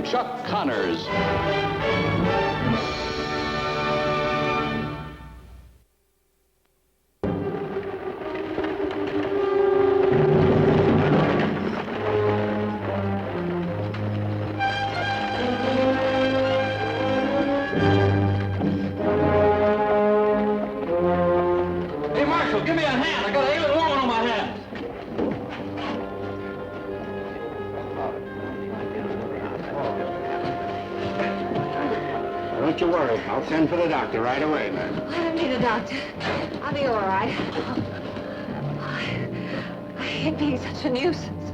Chuck Connors. Give me a hand. I got an ailing woman on my hands. Don't you worry. I'll send for the doctor right away, man. I don't need a doctor. I'll be all right. I hate being such a nuisance.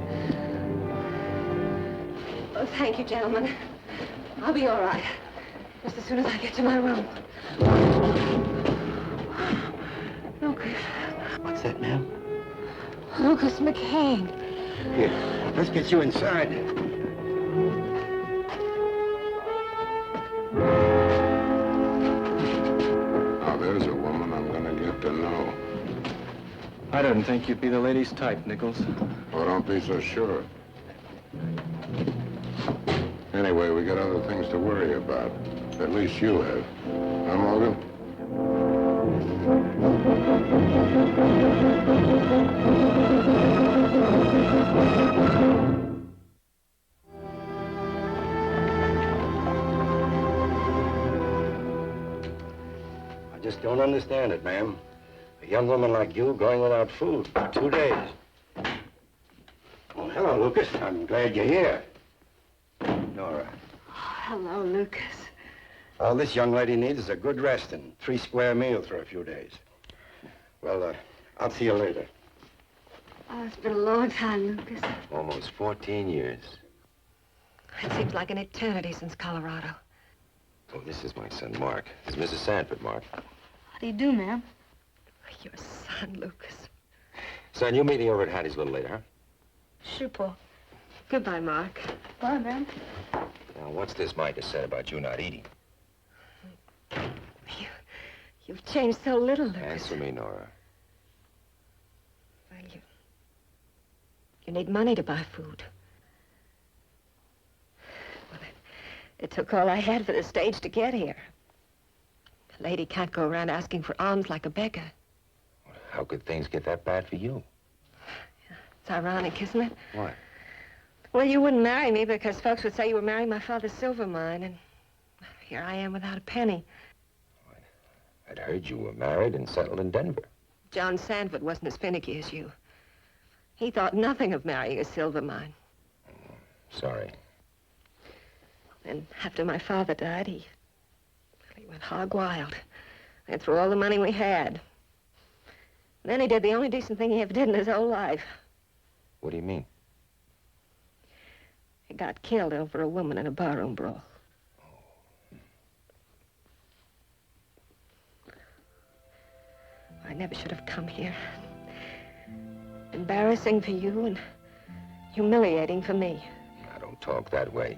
Oh, thank you, gentlemen. I'll be all right. Just as soon as I get to my room. Lucas. What's that, ma'am? Lucas McCain. Here, let's get you inside. Now, there's a woman I'm gonna get to know. I didn't think you'd be the lady's type, Nichols. Oh, don't be so sure. Anyway, we got other things to worry about. At least you have. Huh, Morgan? I just don't understand it, ma'am. A young woman like you going without food for 2 days. Oh, hello, Lucas. I'm glad you're here. Nora. Oh, hello, Lucas. All this young lady needs is a good rest and 3 square meals for a few days. Well, I'll see you later. Oh, it's been a long time, Lucas. Almost 14 years. It seems like an eternity since Colorado. Oh, this is my son, Mark. This is Mrs. Sanford, Mark. How do you do, ma'am? Your son, Lucas. Son, you meet me over at Hattie's a little later, huh? Sure, Paul. Goodbye, Mark. Bye, ma'am. Now, what's this Mike has said about you not eating? You've changed so little, Lucas. Answer me, Nora. Well, you need money to buy food. Well, it took all I had for the stage to get here. A lady can't go around asking for alms like a beggar. How could things get that bad for you? It's ironic, isn't it? What? Well, you wouldn't marry me because folks would say you were marrying my father's silver mine, and here I am without a penny. I'd heard you were married and settled in Denver. John Sanford wasn't as finicky as you. He thought nothing of marrying a silver mine. Sorry. And after my father died, he went hog wild. And threw all the money we had. And then he did the only decent thing he ever did in his whole life. What do you mean? He got killed over a woman in a barroom brawl. I never should have come here. Embarrassing for you and humiliating for me. Now, don't talk that way.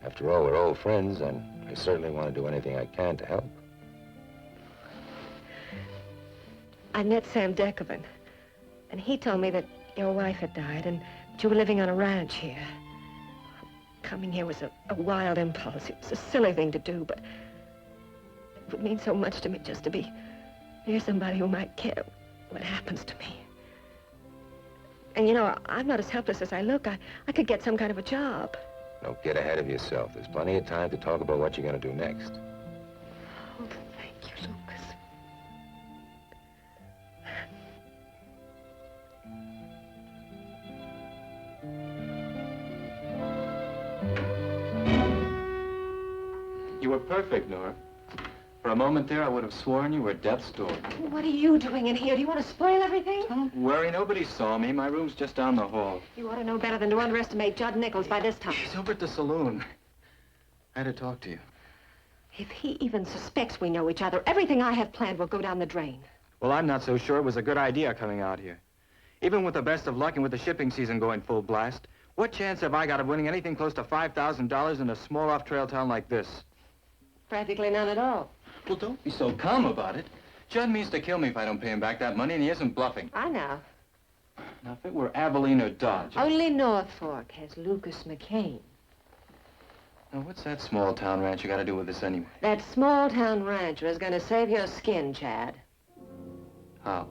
After all, we're old friends, and I certainly want to do anything I can to help. I met Sam Deckerman, and he told me that your wife had died and that you were living on a ranch here. Coming here was a wild impulse. It was a silly thing to do, but it would mean so much to me just to be near somebody who might care what happens to me. And, you know, I'm not as helpless as I look. I could get some kind of a job. Don't get ahead of yourself. There's plenty of time to talk about what you're going to do next. Oh, thank you, Lucas. You were perfect, Nora. For a moment there, I would have sworn you were death's door. What are you doing in here? Do you want to spoil everything? Don't worry, nobody saw me. My room's just down the hall. You ought to know better than to underestimate Judd Nichols by this time. He's over at the saloon. I had to talk to you. If he even suspects we know each other, everything I have planned will go down the drain. Well, I'm not so sure it was a good idea coming out here. Even with the best of luck and with the shipping season going full blast, what chance have I got of winning anything close to $5,000 in a small off-trail town like this? Practically none at all. Well, don't be so calm about it. Judd means to kill me if I don't pay him back that money, and he isn't bluffing. I know. Now, if it were Abilene or Dodge... Only North Fork has Lucas McCain. Now, what's that small town ranch you got to do with this anyway? That small town rancher is going to save your skin, Chad. How?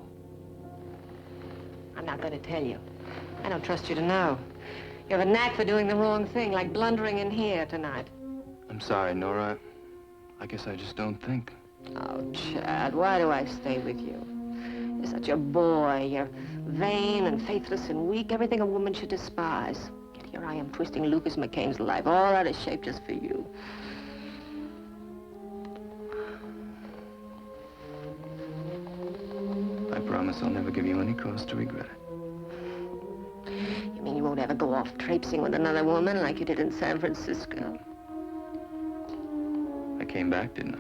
I'm not going to tell you. I don't trust you to know. You have a knack for doing the wrong thing, like blundering in here tonight. I'm sorry, Nora. I guess I just don't think. Oh, Chad, why do I stay with you? You're such a boy. You're vain and faithless and weak, everything a woman should despise. Yet here I am twisting Lucas McCain's life all out of shape just for you. I promise I'll never give you any cause to regret it. You mean you won't ever go off traipsing with another woman like you did in San Francisco? I came back, didn't I?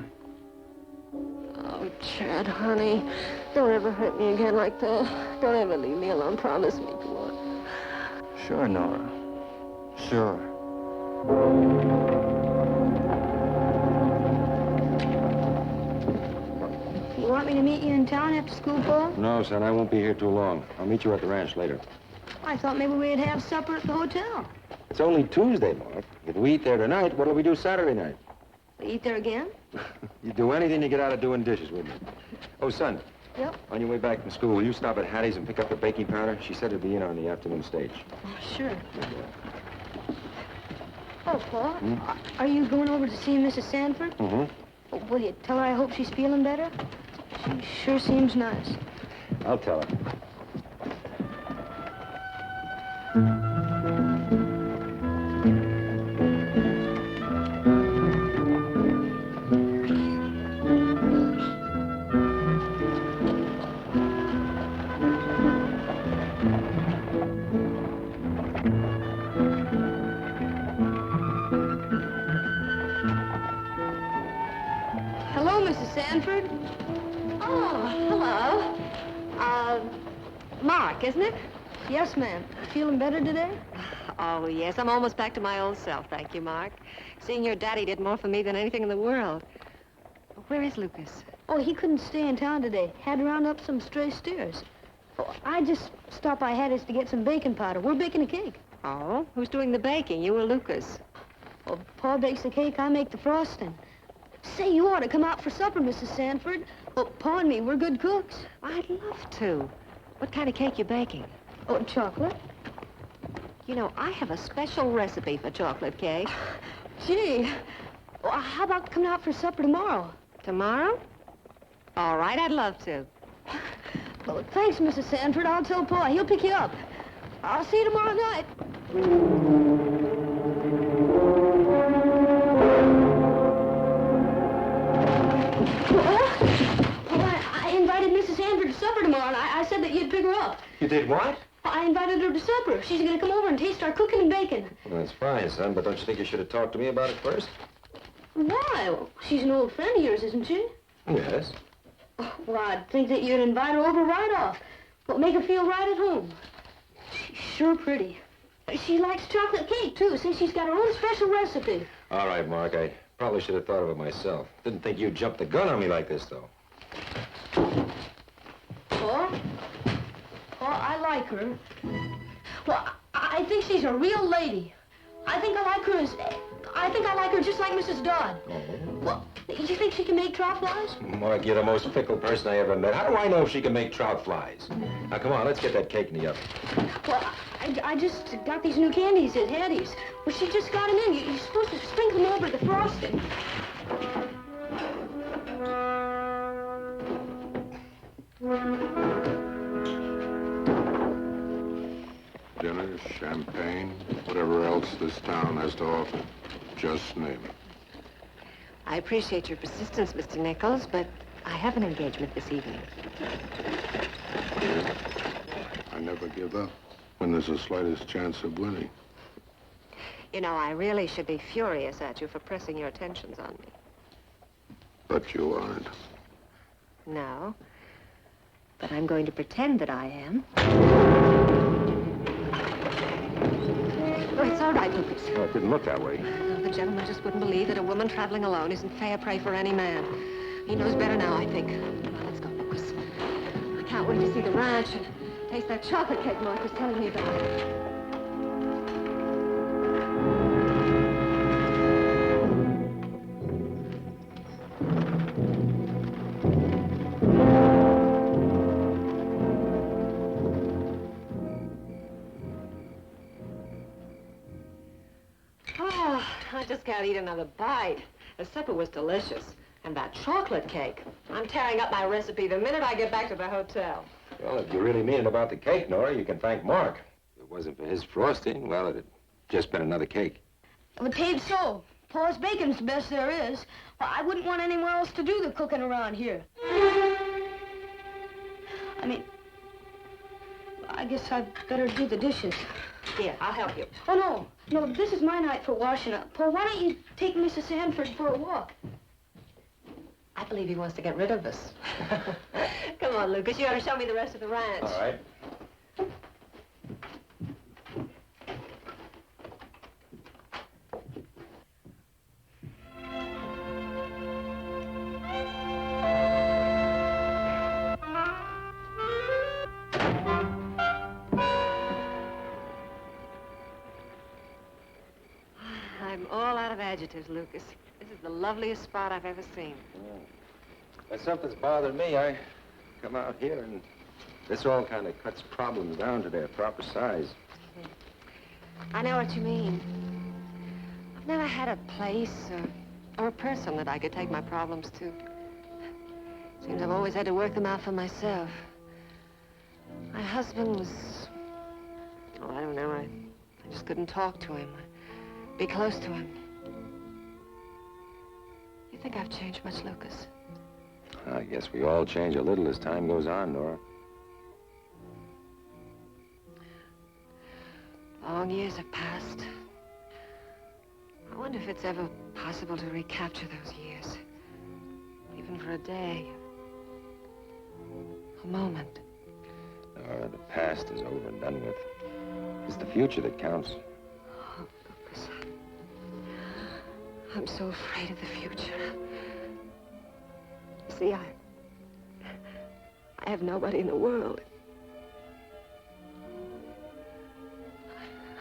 Oh, Chad, honey, don't ever hurt me again like that. Don't ever leave me alone. Promise me, come on. Sure, Nora. Sure. You want me to meet you in town after school, Paul? No, son, I won't be here too long. I'll meet you at the ranch later. I thought maybe we'd have supper at the hotel. It's only Tuesday, Mark. If we eat there tonight, what'll we do Saturday night? Eat there again? You'd do anything to get out of doing dishes, wouldn't you? Oh, son. Yep. On your way back from school, will you stop at Hattie's and pick up the baking powder? She said it'd be in on the afternoon stage. Sure. Oh, Paul, are you going over to see Mrs. Sanford? Mm-hmm. Will you tell her I hope she's feeling better? She sure seems nice. I'll tell her. Hello, Mrs. Sanford. Oh, hello. Mark, isn't it? Yes, ma'am. Feeling better today? Oh, yes, I'm almost back to my old self, thank you, Mark. Seeing your daddy did more for me than anything in the world. Where is Lucas? Oh, he couldn't stay in town today. Had to round up some stray steers. Oh, I just stopped by Hattie's to get some baking powder. We're baking a cake. Oh, who's doing the baking, you or Lucas? Well, Pa bakes the cake, I make the frosting. Say, you ought to come out for supper, Mrs. Sanford. Well, Pa and me, we're good cooks. I'd love to. What kind of cake you baking? Oh, chocolate. You know, I have a special recipe for chocolate cake. Gee, well, how about coming out for supper tomorrow? Tomorrow? All right, I'd love to. Well, thanks, Mrs. Sanford. I'll tell Pa. He'll pick you up. I'll see you tomorrow night. I invited Mrs. Sanford to supper tomorrow, and I said that you'd pick her up. You did what? I invited her to supper. She's going to come over and taste our cooking and baking. Well, that's fine, son, but don't you think you should have talked to me about it first? Why? Well, she's an old friend of yours, isn't she? Yes. Well, I'd think that you'd invite her over right off. Well, make her feel right at home. She's sure pretty. She likes chocolate cake, too, since she's got her own special recipe. All right, Mark, I probably should have thought of it myself. Didn't think you'd jump the gun on me like this, though. Oh? Oh, I like her. Well, I think she's a real lady. I think I like her just like Mrs. Dodd. Oh. Well, you think she can make trout flies? Mark, you're the most fickle person I ever met. How do I know if she can make trout flies? Now, come on, let's get that cake in the oven. Well, I just got these new candies at Hattie's. Well, she just got them in. You're supposed to sprinkle them over the frosting. Dinner, champagne, whatever else this town has to offer. Just name it. I appreciate your persistence, Mr. Nichols, but I have an engagement this evening. I never give up when there's the slightest chance of winning. You know, I really should be furious at you for pressing your attentions on me. But you aren't. No. But I'm going to pretend that I am. Oh, it's all right, Lucas. Well, it didn't look that way. No, the gentleman just wouldn't believe that a woman traveling alone isn't fair prey for any man. He knows better now, I think. Well, let's go, Lucas. I can't wait to see the ranch and taste that chocolate cake Mark was telling me about. can't eat another bite. The supper was delicious. And that chocolate cake. I'm tearing up my recipe the minute I get back to the hotel. Well, if you really mean it about the cake, Nora, you can thank Mark. If it wasn't for his frosting, well, it'd just been another cake. Well, tate's so. Paul's bacon's the best there is. Well, I wouldn't want anyone else to do the cooking around here. I mean, I guess I'd better do the dishes. Here, I'll help you. Oh, no. No, this is my night for washing up. Paul, why don't you take Mrs. Sanford for a walk? I believe he wants to get rid of us. Come on, Lucas. You ought to show me the rest of the ranch. All right. I'm all out of adjectives, Lucas. This is the loveliest spot I've ever seen. When something's bothering me, I come out here, and this all kind of cuts problems down to their proper size. I know what you mean. I've never had a place or a person that I could take my problems to. Seems I've always had to work them out for myself. My husband was... Oh, I don't know. I just couldn't talk to him. Be close to him. You think I've changed much, Lucas? I guess we all change a little as time goes on, Nora. Long years have passed. I wonder if it's ever possible to recapture those years. Even for a day. A moment. Nora, the past is over and done with. It's the future that counts. Oh, Lucas. I'm so afraid of the future. See, I have nobody in the world.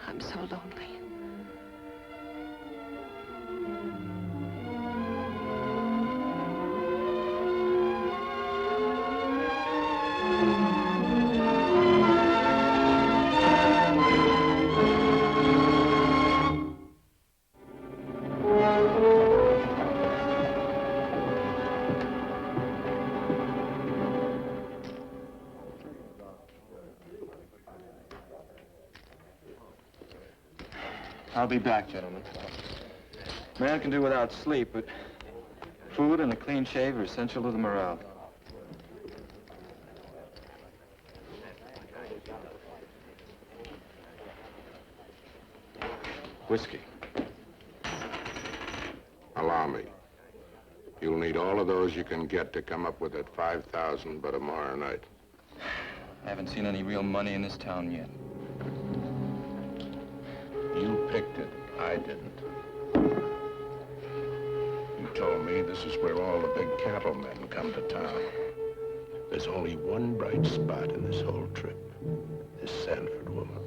I'm so lonely. I'll be back, gentlemen. Man can do without sleep, but food and a clean shave are essential to the morale. Whiskey. Allow me. You'll need all of those you can get to come up with that 5,000 by tomorrow night. I haven't seen any real money in this town yet. You picked it. I didn't. You told me this is where all the big cattlemen come to town. There's only one bright spot in this whole trip. This Sanford woman.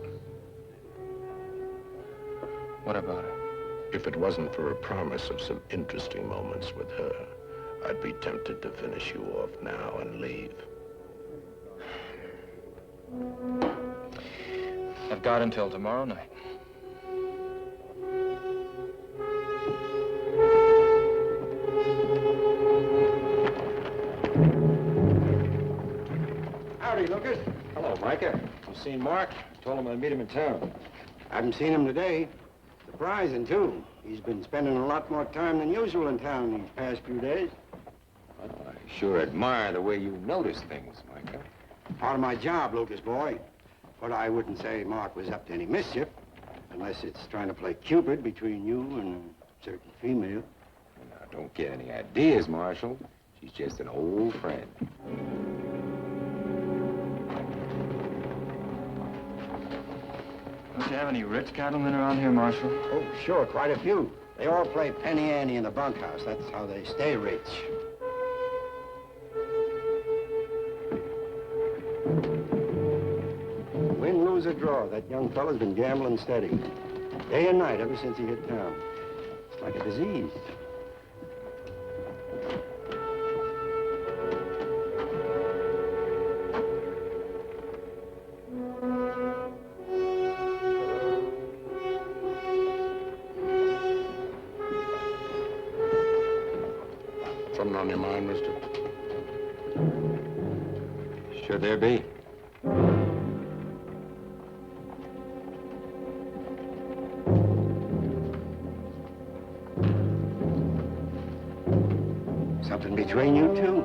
What about her? If it wasn't for a promise of some interesting moments with her, I'd be tempted to finish you off now and leave. I've got until tomorrow night. Howdy, Lucas. Hello, Micah. You seen Mark? Told him I'd meet him in town. I haven't seen him today. Surprising, too. He's been spending a lot more time than usual in town these past few days. Well, I sure admire the way you notice things, Micah. Part of my job, Lucas boy. But I wouldn't say Mark was up to any mischief, unless it's trying to play Cupid between you and a certain female. Now, don't get any ideas, Marshal. She's just an old friend. Don't you have any rich cattlemen around here, Marshal? Oh, sure, quite a few. They all play Penny Ante in the bunkhouse. That's how they stay rich. Win, lose, or draw, that young fella's been gambling steady. Day and night ever since he hit town. It's like a disease. Something on your mind, mister? Should there be? Something between you two?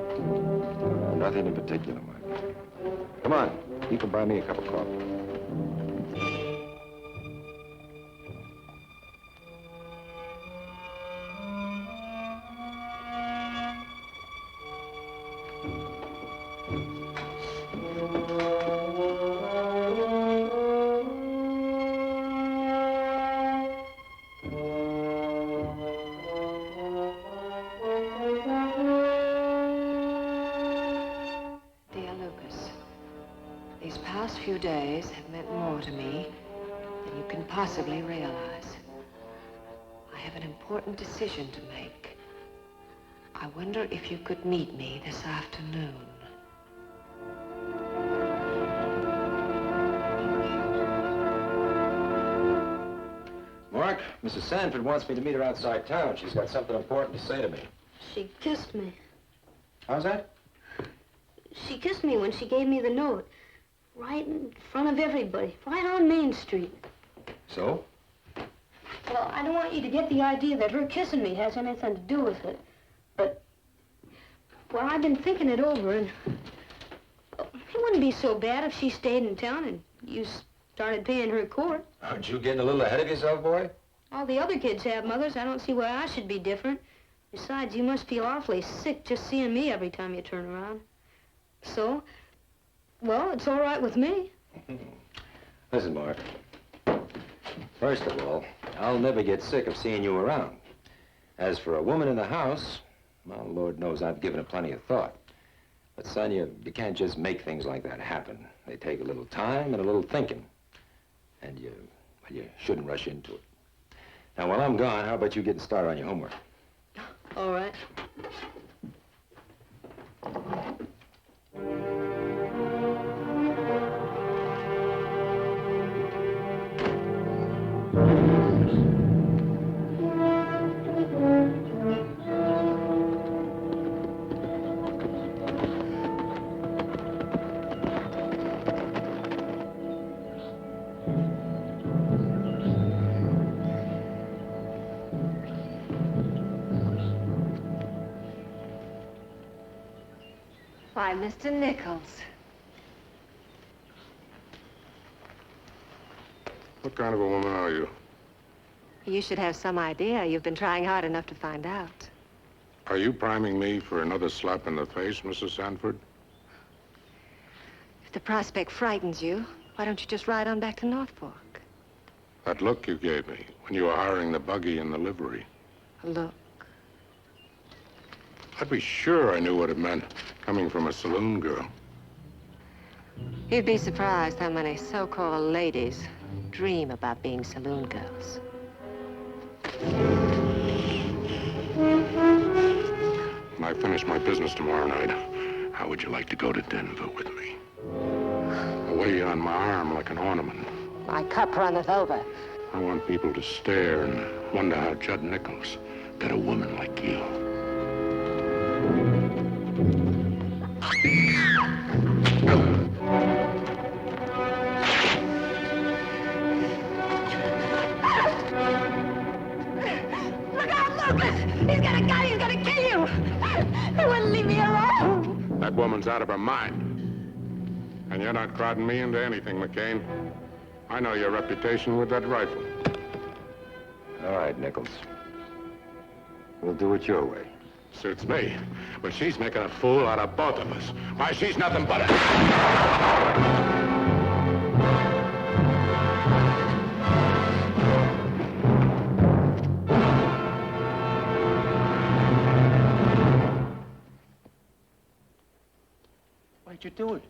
Nothing in particular, Mike. Come on, you can buy me a cup of coffee. Dear Lucas, these past few days have meant more to me than you can possibly realize. I have an important decision to make. I wonder if you could meet me this afternoon. Mark, Mrs. Sanford wants me to meet her outside town. She's got something important to say to me. She kissed me. How's that? She kissed me when she gave me the note. Right in front of everybody. Right on Main Street. So? Well, I don't want you to get the idea that her kissing me has anything to do with it. But, well, I've been thinking it over, and well, it wouldn't be so bad if she stayed in town and you started paying her court. Aren't you getting a little ahead of yourself, boy? All the other kids have mothers. I don't see why I should be different. Besides, you must feel awfully sick just seeing me every time you turn around. So, well, it's all right with me. Listen, Mark. First of all, I'll never get sick of seeing you around. As for a woman in the house, well, Lord knows I've given it plenty of thought. But, son, you can't just make things like that happen. They take a little time and a little thinking. And you shouldn't rush into it. Now, while I'm gone, how about you getting started on your homework? All right. Why, Mr. Nichols. What kind of a woman are you? You should have some idea. You've been trying hard enough to find out. Are you priming me for another slap in the face, Mrs. Sanford? If the prospect frightens you, why don't you just ride on back to North Fork? That look you gave me when you were hiring the buggy and the livery. Look. I'd be sure I knew what it meant, coming from a saloon girl. You'd be surprised how many so-called ladies dream about being saloon girls. When I finish my business tomorrow night, how would you like to go to Denver with me? Away on my arm like an ornament. My cup runneth over. I want people to stare and wonder how Judd Nichols got a woman like you. Look out, Lucas! He's got a gun! He's gonna kill you! He wouldn't leave me alone! That woman's out of her mind. And you're not crowding me into anything, McCain. I know your reputation with that rifle. All right, Nichols. We'll do it your way. Suits me. But she's making a fool out of both of us. Why, she's nothing but a... Why'd you do it?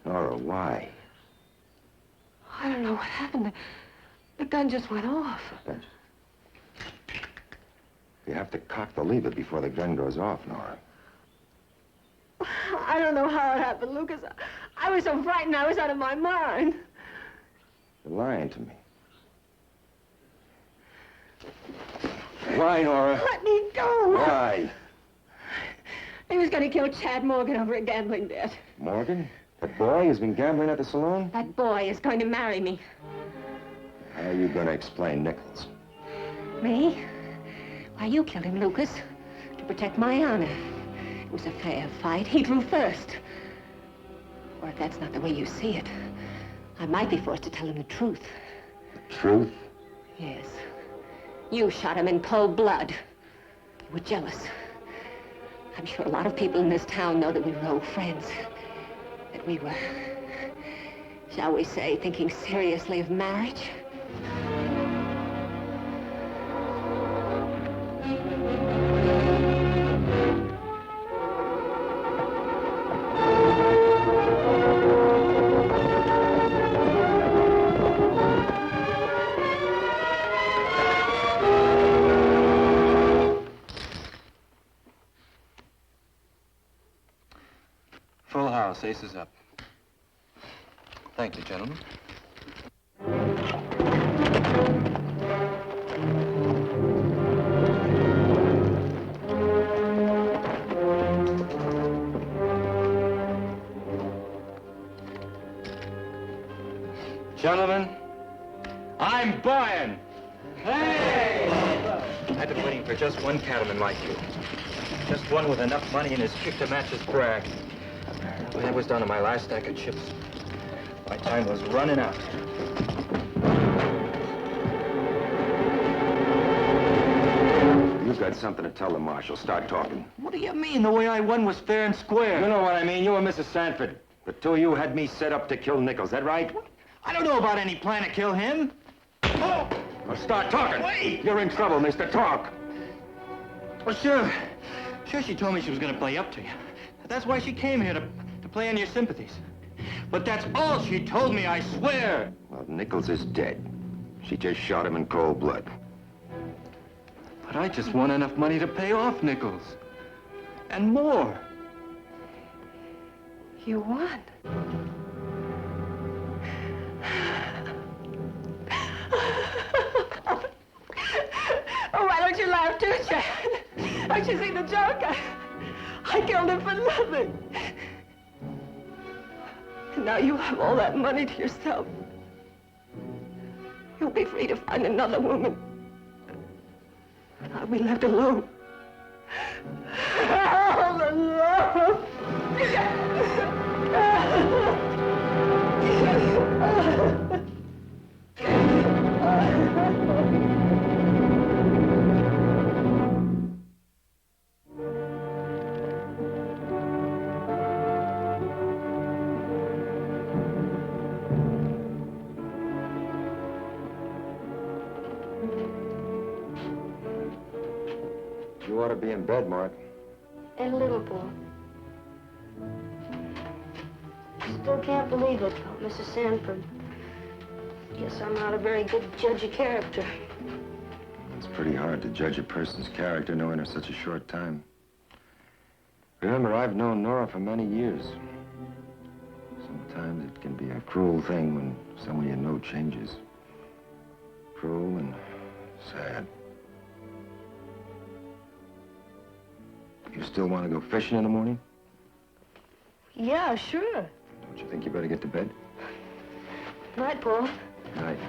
Nora, why? I don't know what happened. The gun just went off. You have to cock the lever before the gun goes off, Nora. I don't know how it happened, Lucas. I was so frightened I was out of my mind. You're lying to me. Why, Nora? Let me go. Why? He was going to kill Chad Morgan over a gambling debt. Morgan? That boy has been gambling at the saloon? That boy is going to marry me. How are you going to explain Nichols? Me? Why, you killed him, Lucas, to protect my honor. It was a fair fight. He drew first. Or if that's not the way you see it, I might be forced to tell him the truth. The truth? Yes. You shot him in cold blood. You were jealous. I'm sure a lot of people in this town know that we were old friends. That we were, shall we say, thinking seriously of marriage. Full house, aces up. Thank you, gentlemen. Gentlemen, I'm buying. Hey! I've been waiting for just one cattleman like you. Just one with enough money in his kick to match his brag. When I was down to my last stack of chips, my time was running out. You've got something to tell the marshal. Start talking. What do you mean? The way I won was fair and square. You know what I mean. You and Mrs. Sanford. The two of you had me set up to kill Nichols. That right? I don't know about any plan to kill him. Oh! Well, start talking. Wait! You're in trouble, mister. Talk. Well, sure. Sure, she told me she was going to play up to you. That's why she came here, to play on your sympathies. But that's all she told me, I swear. Well, Nichols is dead. She just shot him in cold blood. But I just won enough money to pay off Nichols. And more. You won. Oh, why don't you laugh too, Chad? Don't you see the joke? I killed him for nothing. And now you have all that money to yourself. You'll be free to find another woman. And I'll be left alone. All alone. You ought to be in bed, Mark. And little boy. Still can't believe it, Mrs. Sanford. Guess I'm not a very good judge of character. It's pretty hard to judge a person's character knowing her such a short time. Remember, I've known Nora for many years. Sometimes it can be a cruel thing when someone you know changes. Cruel and sad. You still want to go fishing in the morning? Yeah, sure. Don't you think you better get to bed? Night, Paul. Night.